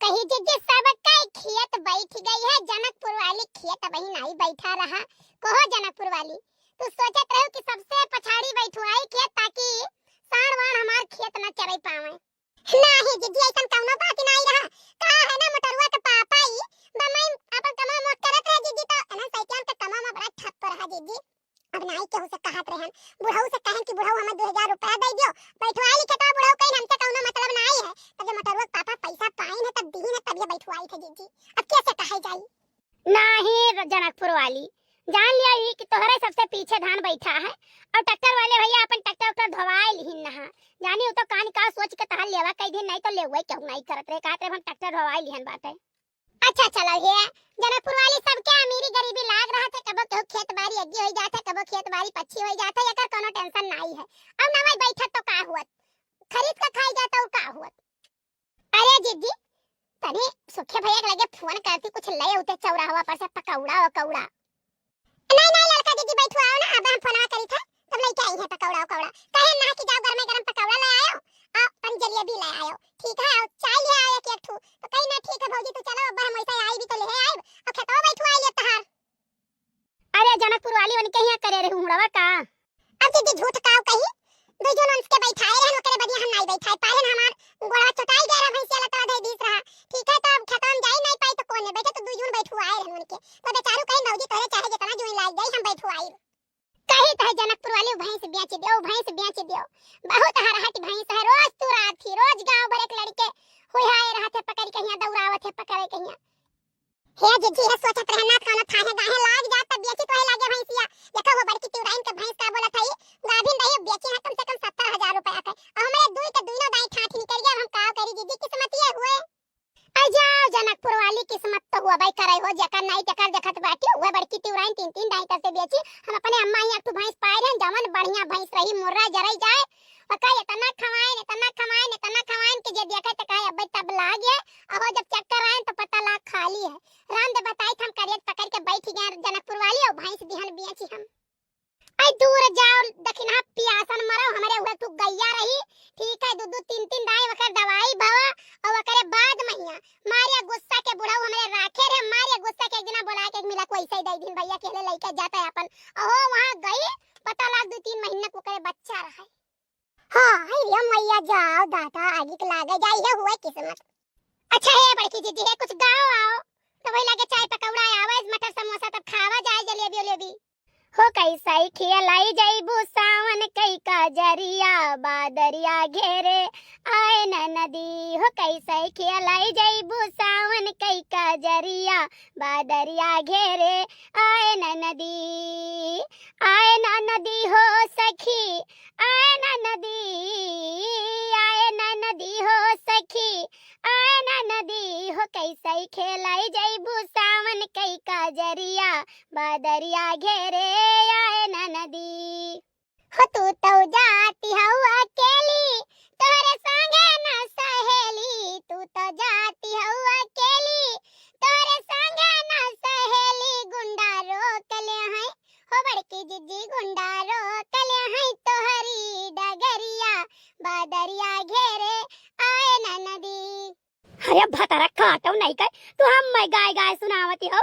कही जिज्जी सब कई खेत बैठ गई है, जनकपुर वाली खेत वही नहीं बैठा रहा। कहो जनकपुर वाली, तू सोचत रहो कि सबसे पछाड़ी बैठवाई खेत ताकि साण वाण हमार खेत न चरई पावे। नहीं जिज्जी ऐसा कौनो बात नहीं रहा। का है ना मोटरवा के पापा ही बमई अपन कमा मोट करत रहे जिज्जी, तो एना सैतान के कमा में बड़ा ठप रहा जिज्जी। अब नहीं केहू से कहत रहन, बुढ़ऊ से कहन कि बुढ़ऊ हमें 2000 रुपया दे दियो, बैठवाई खेतवा बुढ़ऊ कहीं हमसे कौनो मतलब नहीं है। तब जब मोटरवा पापा पैसा पाई है तब दी है, तब ये बैठवाई थे जिज्जी। अब कैसे कहे जाई? नहीं जनकपुर वाली, जान लिया ही कि तोहरे सबसे पीछे धान बैठा है और ट्रैक्टर वाले भैया अपन ट्रैक्टर ऊपर धवाए लिहिन नहा जानी तो कान का सोच के तहां लेवा कई दिन नहीं तो लेवे क्यों नहीं करत रे, कहत रे हम ट्रैक्टर धवाए लिहन बाटे। अच्छा चलो ये जनकपुर वाली सबके अमीरी गरीबी लाग रहा थे, कबो केहू खेत बाड़ी अग्गी हो जाता, कबो खेत बाड़ी पच्छी हो जाता, एकर कोनो टेंशन नहीं है। अब ना भाई बैठत तो का हुआ, खरीद के खाई जाता और का हुआ। अरे जिज्जी तने सुखे भैया के लगे फोन करती, कुछ ले उते चौराहा पर से पकौड़ा और कौड़ा। नहीं नहीं लड़का जिज्जी बैठो आओ ना, अब हम फोनवा करी था तब लेके आई है पकौड़ा और कौड़ा। कहे ना कि जाओ घर में गरम पकौड़ा ले आयो और पंजलिया भी ले आयो, ठीक है, और चाय ले आयो एक ठू। तो कहीं ना ठीक है भौजी तू चलो, अब हम ऐसे आई भी तो ले आए और खेतवा बैठवा ले तहार। अरे जनकपुर वाली उनके यहां करे रे हुड़वा का। अब जिज्जी झूठ काऊ कही, दो जन उनके बैठाए रहन, ओकरे बदिया हम नहीं बैठाए पालन, हमार गोड़ा चटाई गया भैंसिया लता दे दिस रहा, ठीक है। तो अब खेतवा में जाई नहीं पाई तो कोने बैठे, तो दो जन बैठवाए रहन उनके, तो बेचारू कहीं भौजी तोरे चाहे जितना जोई लाग जाई हम बैठवाई। कही तो जनकपुर वाली भैंस बेच दियो, भैंस बेच दियो, बहुत हरहट भैंस है, रोज तू रात थी, रोज गांव भर एक लड़के होय हाय रहते पकड़ के यहां दौड़ावत है पकड़े के यहां। हे जिज्जी है सोचत रहना कोनो थाहे गाहे लाग जात तब बेची तो है लागे भैंसिया। देखो वो बड़की तिउराइन के भैंस का बोला थई गाभिन रही बेची है कम से कम 70,000 रुपया के, और हमरे दुई के दुइनो दाई ठाठ निकल गया, हम का करी जिज्जी, किस्मत ये हुए। अजा जनकपुर वाली किस्मत तो हुआ भाई करे हो, जकर नहीं जकर देखत बाटी हुए बड़की तिउराइन 3-3 दाई तक से बेची। हम अपने अम्मा ही एक भैंस पाए रहे, जवन बढ़िया भैंस रही, मुर्रा जरई जाए पका इतना खवाएं के जे देखे त कहे अब तब लाग गया, अब जब चक्कर आए तो पता लाग खाली है। राम दे बताई हम करेट पकड़ के बैठ गए जनकपुर वाली और भैंस दिहन बेची हम। आई दूर जाओ दखिना पियासन मरो, हमरे उहे तू गैया रही, ठीक है, दू 3-3 दाई वकर दवाई भवा और वकरे बाद महिया मारिया गुस्सा के बुढ़ाऊ हमरे राखे रे, मारिया गुस्सा के एक दिन बोला के मिला कोई सही दई दिन भैया केले लेके जाता है अपन, ओहो वहां गई पता लाग 2-3 महीने को करे बच्चा रहा। हां ये मैया जाओ दाता आगे के लागे जाई है हुए किस्मत। अच्छा है बड़की जीजी है, कुछ गाओ आओ तो वही लागे चाय पकौड़ा आवाज मटर समोसा तब खावा जाए जलेबी उलेबी हो। कैसा खिलाई जाइबू सावन कई का जरिया बादरिया घेरे आए न नदी हो, कैसा खिलाई जाइबू सावन कई का जरिया बादरिया घेरे आए न नदी हो सखी आए न नदी हो सखी आए न नदी हो, कैसा खेलाई जाइबू सावन कई का जरिया बादरिया घेरे आए न नदी हो। तू तो जाती हऊ अकेली तोरे संगे न सहेली, तू तो जाती हऊ अकेली तोरे संगे न सहेली, गुंडा रोकले हैं हो बड़की जिज्जी गुंडा रोकले हैं तोहरी डगरिया बादरिया घेरे आए न नदी। अरे भतरा काटो नहीं कर तू हम मैं गाय सुनावती हो।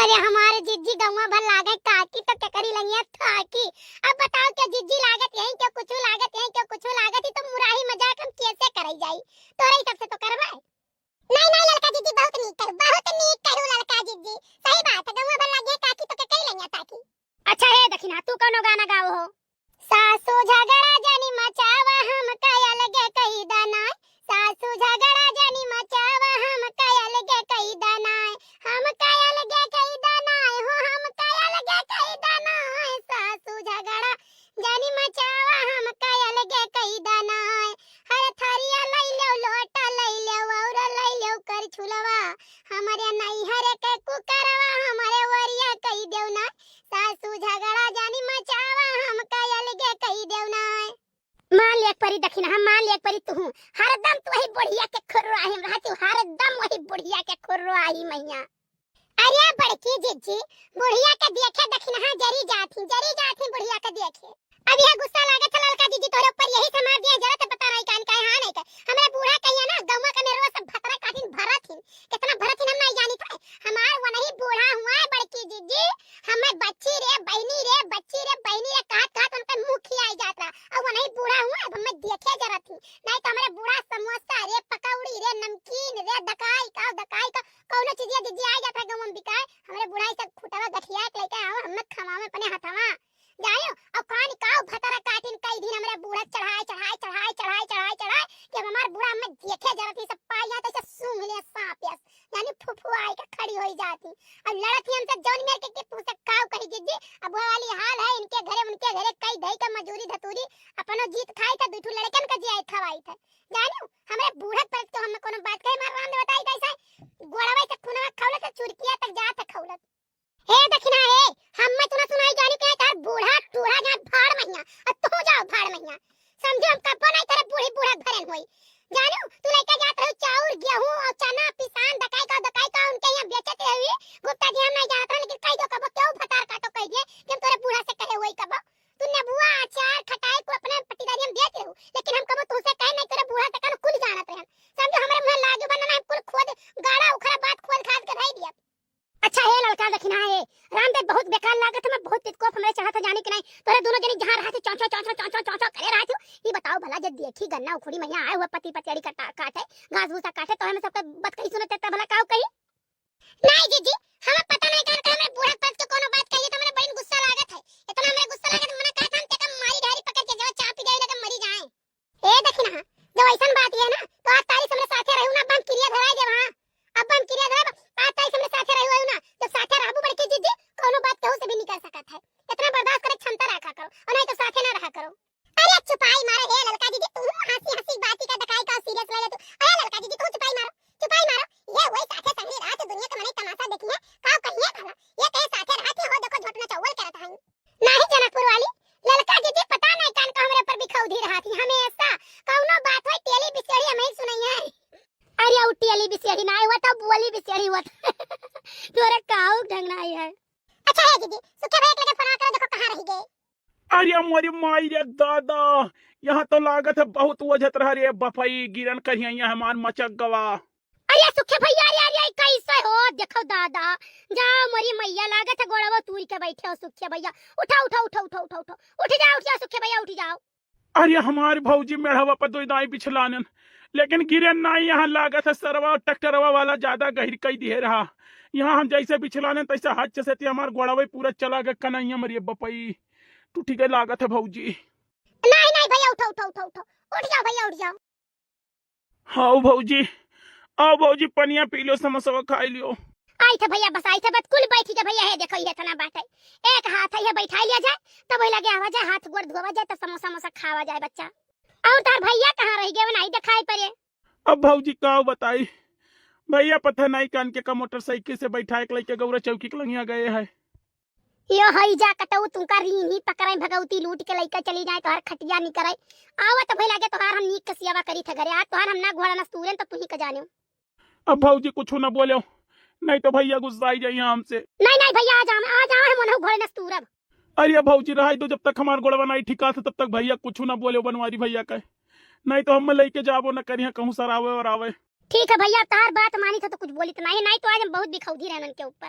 अरे हमारे जिज्जी गौवा भर लागे काकी तो ककरी लंगिया थाकी। अब बताओ क्या जिज्जी लागत यहीं क्या कुछ लागत यहीं क्या कुछ लागत ही तो मुराही मजाक हम कैसे करई जाई, तोरे ही सबसे तो करवाए। नहीं लड़का जिज्जी बहुत नीक करू लड़का जिज्जी, सही बात है गौवा भर लागे काकी तो ककरी लंगिया थाकी। अच्छा है दखिना तू कोनो गाना गाओ हो। सासू झगड़ा जानी मचावा हम काया लगे कही दाना, सासू झगड़ा जानी मचावा हम काया लगे कही दाना, हम काया लगे कही दाना हो, हम काया लगे कही दाना, सासू झगड़ा जानी मचावा हम काया लगे कही दाना। हर थारिया लई लो लोटा लई लो और लई लो कर छुलवा, हमारे नहीं हरे के कुकरवा हमारे वरिया कही देवना, सासू झगड़ा जानी मचावा हम काया लगे कही देवना। मान ले एक परी दखिना हम मान ले एक परी तू हरदम तू वही बुढ़िया के खुरवाही रहती, हरदम वही बुढ़िया के खुरवाही मैया। अरे बड़की जिज्जी बुढ़िया के देखे दखिना हां जरी जाती बुढ़िया के देखे। अब यह गुस्सा लागे था लड़का जिज्जी तोरे ऊपर यही से मार दिया, जरा तो पता नहीं कान का हां नहीं के हमरे बूढ़ा कहिया ना गौवा के मेरे सब भतरा काटिन भरत ही आई यहाँ तो सूंघ ले सांप यानी फुफुआई का खड़ी हो जाती। अब लड़त ही हमसे जौन मेरे के पूछे काव कही जीजी। अब वो वाली हाल है इनके घरे उनके घरे कई दही का मजूरी धतूरी अपनो जीत खाई था दुठू लड़कन का जिया खवाई था। जानो हमरे बूढ़ा पर तो हम कोनो बात कहे मार राम ने बताई कैसे गोड़वे से खुनवा खौलत चुरकिया तक जा तक खौलत। हे दखिना हे हम मैं तुना सुनाई जानी के तार बूढ़ा टूढ़ा जा भाड़ महिया और तू जाओ भाड़ महिया समझो हम कपो नहीं करे बूढ़ी बूढ़ा भरन होई। जानो तू लेके जात रहो चाउर गेहूं और चना पिसान दकाई का उनके यहां बेचते हुए गुप्ता जी हम नहीं जानत लेकिन कह दो कबो क्यों फटार काटो कह दिए कि हम तोरे बूढ़ा से कहे होई कबो तू नबुआ अचार खटाई को अपने पट्टीदारी हम देत रहू लेकिन हम कबो तुसे कहे नहीं तोरे बूढ़ा से कन कुल जानत रहन समझो हमरे मुंह लागे बनना हम कुल खोद गाड़ा उखरा बात खोद खाद के धई दिया। अच्छा हे लड़का दखिना है रामदेव बहुत बेकार लागत मैं बहुत तितकोप हमरे चाहत जाने कि नहीं तोरे दोनों जनी जहां रहते चौंचो करे रहते ये बताओ भला जब देखी गन्ना उखड़ी मैया आए हुआ पति पतियारी काटे घास भूसा काटे तो हमें सबका बात कही सुनत त भला काऊ कही नहीं जीजी हमें पता नहीं कर हमें बूढ़ा पद के कोनो बात कही तो हमरे बड़ी गुस्सा लागत है इतना हमरे गुस्सा लागत मने कहा था ते मारी ढारी पकड़ के जाओ चा पी गई लगे मरी जाए। ए दखिना जो ऐसन बात है ना तो आज तारीख हमरे साथे रहू ना बम क्रिया धराई दे वहां अब बम क्रिया धरा आज तारीख हमरे साथे रहू ना जब साथे रहबू बड़के जीजी कोनो बात कहू से भी निकल सकत है इतना बर्दाश्त करे क्षमता रखा करो और नहीं तो साथे ना रहा करो। अरे चुपाई मारो हे लड़का दीदी तू हंसी हंसी बात का दकाई का सीरियस ले तू अरे लड़का दीदी तू चुपाई मारो ये वही साथे संगे रात दुनिया का मने तमाशा देखिए का कहिए भला ये कहे साथे रहती हो देखो झटना चौवल करत हई नहीं जनकपुर वाली लड़का दीदी पता नहीं कान का हमरे पर बिखौधी रहा थी हमेशा कौनो बात होई तेली बिसेड़ी हमें सुनई है। अरे उ तेली बिसेड़ी ना हुआ तो बोली बिसेड़ी हुआ तोरा काऊ ढंग ना है। अच्छा है दीदी सुखे भाई लगे फरा कर देखो कहां रह गए। अरे हमारी माई रे दादा यहाँ तो लागत है बहुत वजह रहा रे बफई गिरन करिया हमार मचक गवा। अरे सुखे भैया अरे कैसे हो देखो दादा जा मरी मैया लागत है गोड़वा तूरी के बैठे हो सुखे भैया उठा उठ जाओ सुखे भैया उठ जाओ। अरे हमारे भौजी मेढ़वा पर दो दाई बिछलानन लेकिन गिरन नहीं यहाँ लागत है सरवा ट्रैक्टरवा वाला ज्यादा गहिर कई दिए रहा यहाँ हम जैसे बिछलाने तैसे हाथ से हमार गोड़वा पूरा चला गया कन्हैया मरी बपई टूटी गई लागत है भौजी। नहीं भैया उठ जाओ भैया उठ जाओ। हाँ भौजी आओ भौजी पनिया पी लो समोसा खा लियो। आई थे भैया बस आई थे बस कुल बैठी के भैया है देखो ये तना बाटे एक हाथ है बैठा लिया जाए तब वही लगे आवा जाए हाथ गोड़ धोवा जाए तो समोसा खावा जाए बच्चा। और तार भैया कहाँ रह गए नहीं दिखाई पड़े। अब भौजी का बताई भैया पता नहीं कान के का मोटरसाइकिल से बैठा के लेके गौरा चौकी के लंगिया गए है यो हई जा कटऊ तुमका रीन ही पकड़ाई भगवती लूट के लइका चली जाए तोहर खटिया नहीं करे आवा तो भई लागे तोहार हम नीक के सेवा करी थे घरे आ तोहार हम ना घोड़ा ना सूरन तो तू ही का जाने। अब भौजी कुछ ना बोलो नहीं तो भैया गुस्सा आई जाइए हमसे। नहीं भैया आ जाओ है मन घोड़े ना सूरब। अरे भौजी रहा दो जब तक हमार गोड़वा नहीं ठिका था तब तक भैया कुछ ना बोले बनवारी भैया का नहीं तो हम लेके जाबो ना करिए कहूँ सर आवे और आवे। ठीक है भैया तार बात मानी था तो कुछ बोली तो नहीं तो आज हम बहुत बिखौधी रहन के ऊपर।